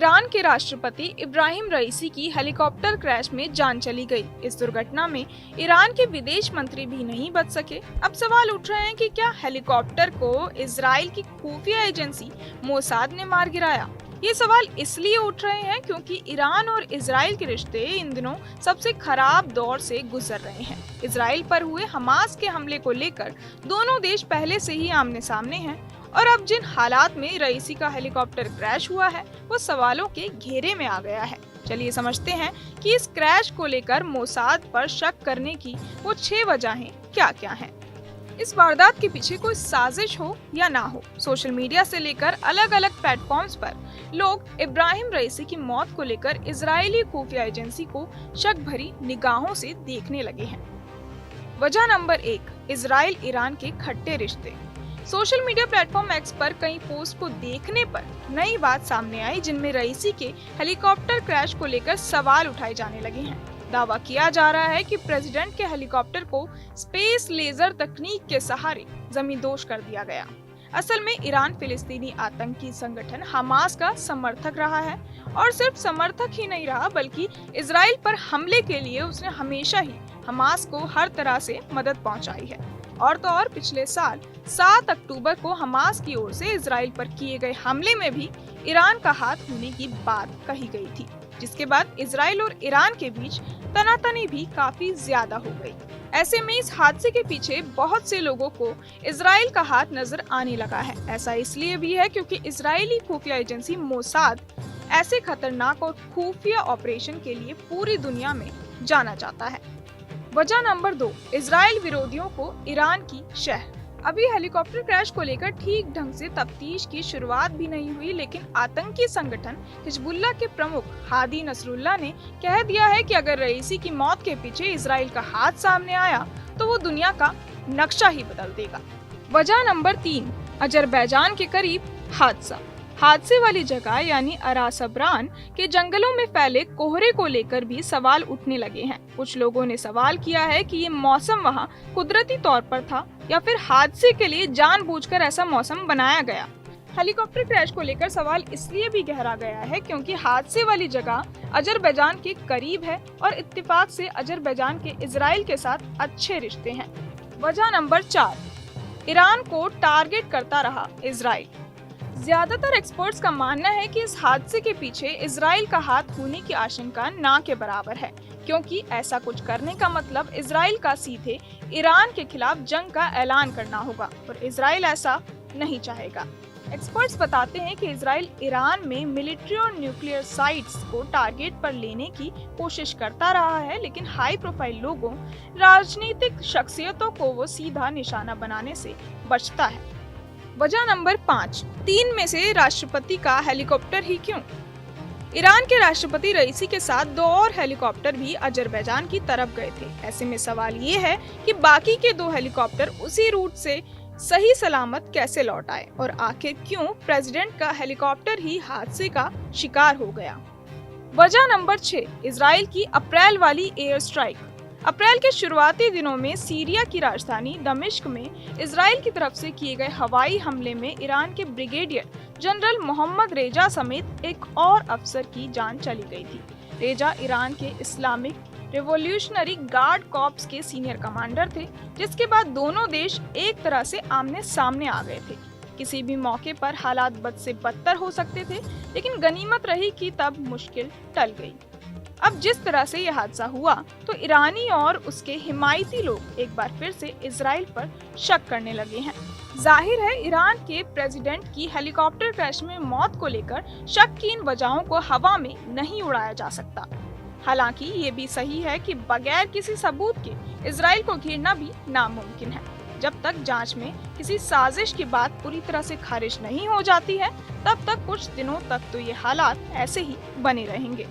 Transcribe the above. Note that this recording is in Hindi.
ईरान के राष्ट्रपति इब्राहिम रईसी की हेलीकॉप्टर क्रैश में जान चली गई। इस दुर्घटना में ईरान के विदेश मंत्री भी नहीं बच सके। अब सवाल उठ रहे हैं कि क्या हेलीकॉप्टर को इजराइल की खुफिया एजेंसी मोसाद ने मार गिराया। ये सवाल इसलिए उठ रहे हैं क्योंकि ईरान और इजराइल के रिश्ते इन दिनों सबसे खराब दौर से गुजर रहे हैं। इजराइल पर हुए हमास के हमले को लेकर दोनों देश पहले से ही आमने सामने हैं और अब जिन हालात में रईसी का हेलीकॉप्टर क्रैश हुआ है वो सवालों के घेरे में आ गया है। चलिए समझते हैं कि इस क्रैश को लेकर मोसाद पर शक करने की वो 6 वजहें क्या क्या हैं। इस वारदात के पीछे कोई साजिश हो या ना हो, सोशल मीडिया से लेकर अलग अलग प्लेटफॉर्म्स पर लोग इब्राहिम रईसी की मौत को लेकर इजरायली खुफिया एजेंसी को शक भरी निगाहों से देखने लगे हैं। वजह नंबर 1, इजराइल ईरान के खट्टे रिश्ते। सोशल मीडिया प्लेटफॉर्म एक्स पर कई पोस्ट को देखने पर नई बात सामने आई जिनमें रईसी के हेलीकॉप्टर क्रैश को लेकर सवाल उठाए जाने लगे हैं। दावा किया जा रहा है कि प्रेसिडेंट के हेलीकॉप्टर को स्पेस लेजर तकनीक के सहारे जमींदोज कर दिया गया। असल में ईरान फिलिस्तीनी आतंकी संगठन हमास का समर्थक रहा है और सिर्फ समर्थक ही नहीं रहा बल्कि इजराइल पर हमले के लिए उसने हमेशा ही हमास को हर तरह से मदद पहुंचाई है। और तो और पिछले साल 7 अक्टूबर को हमास की ओर से इजराइल पर किए गए हमले में भी ईरान का हाथ होने की बात कही गई थी, जिसके बाद इजराइल और ईरान के बीच तनातनी भी काफी ज्यादा हो गई। ऐसे में इस हादसे के पीछे बहुत से लोगों को इजराइल का हाथ नजर आने लगा है। ऐसा इसलिए भी है क्योंकि इजरायली खुफिया एजेंसी मोसाद ऐसे खतरनाक और खुफिया ऑपरेशन के लिए पूरी दुनिया में जाना जाता है। वजह नंबर 2, इजराइल विरोधियों को ईरान की शह। अभी हेलीकॉप्टर क्रैश को लेकर ठीक ढंग से तफ्तीश की शुरुआत भी नहीं हुई, लेकिन आतंकी संगठन हिजबुल्लाह के प्रमुख हादी नसरुल्लाह ने कह दिया है कि अगर रईसी की मौत के पीछे इजराइल का हाथ सामने आया तो वो दुनिया का नक्शा ही बदल देगा। वजह नंबर 3, अजरबैजान के करीब हादसा। हादसे वाली जगह यानी अरासबरान के जंगलों में फैले कोहरे को लेकर भी सवाल उठने लगे हैं। कुछ लोगों ने सवाल किया है कि ये मौसम वहां कुदरती तौर पर था या फिर हादसे के लिए जानबूझकर ऐसा मौसम बनाया गया। हेलीकॉप्टर क्रैश को लेकर सवाल इसलिए भी गहरा गया है क्योंकि हादसे वाली जगह अजरबैजान के करीब है और इत्तेफाक से अजरबैजान के इजराइल के साथ अच्छे रिश्ते हैं। वजह नंबर 4, ईरान को टारगेट करता रहा इजराइल। ज्यादातर एक्सपर्ट्स का मानना है कि इस हादसे के पीछे इजराइल का हाथ होने की आशंका ना के बराबर है, क्योंकि ऐसा कुछ करने का मतलब इजराइल का सीधे ईरान के खिलाफ जंग का ऐलान करना होगा और इजराइल ऐसा नहीं चाहेगा। एक्सपर्ट्स बताते हैं कि इजराइल ईरान में मिलिट्री और न्यूक्लियर साइट्स को टारगेट पर लेने की कोशिश करता रहा है, लेकिन हाई प्रोफाइल लोगों, राजनीतिक शख्सियतों को वो सीधा निशाना बनाने से बचता है। वजह नंबर 5, 3 में से राष्ट्रपति का हेलीकॉप्टर ही क्यों। ईरान के राष्ट्रपति रईसी के साथ 2 और हेलीकॉप्टर भी अजरबैजान की तरफ गए थे। ऐसे में सवाल ये है कि बाकी के 2 हेलीकॉप्टर उसी रूट से सही सलामत कैसे लौट आए और आखिर क्यों प्रेसिडेंट का हेलीकॉप्टर ही हादसे का शिकार हो गया। वजह नंबर 6, इजराइल की अप्रैल वाली एयर स्ट्राइक। अप्रैल के शुरुआती दिनों में सीरिया की राजधानी दमिश्क में इजराइल की तरफ से किए गए हवाई हमले में ईरान के ब्रिगेडियर जनरल मोहम्मद रेजा समेत एक और अफसर की जान चली गई थी। रेजा ईरान के इस्लामिक रिवॉल्यूशनरी गार्ड कॉर्प्स के सीनियर कमांडर थे, जिसके बाद दोनों देश एक तरह से आमने सामने आ गए थे। किसी भी मौके पर हालात बद से बदतर हो सकते थे, लेकिन गनीमत रही कि तब मुश्किल टल गई। अब जिस तरह से यह हादसा हुआ तो ईरानी और उसके हिमायती लोग एक बार फिर से इजराइल पर शक करने लगे हैं। जाहिर है ईरान के प्रेसिडेंट की हेलीकॉप्टर क्रैश में मौत को लेकर शक की इन वजहों को हवा में नहीं उड़ाया जा सकता। हालांकि ये भी सही है कि बगैर किसी सबूत के इजराइल को घेरना भी नामुमकिन है। जब तक जांच में किसी साजिश की बात पूरी तरह से खारिज नहीं हो जाती है, तब तक कुछ दिनों तक तो ये हालात ऐसे ही बने रहेंगे।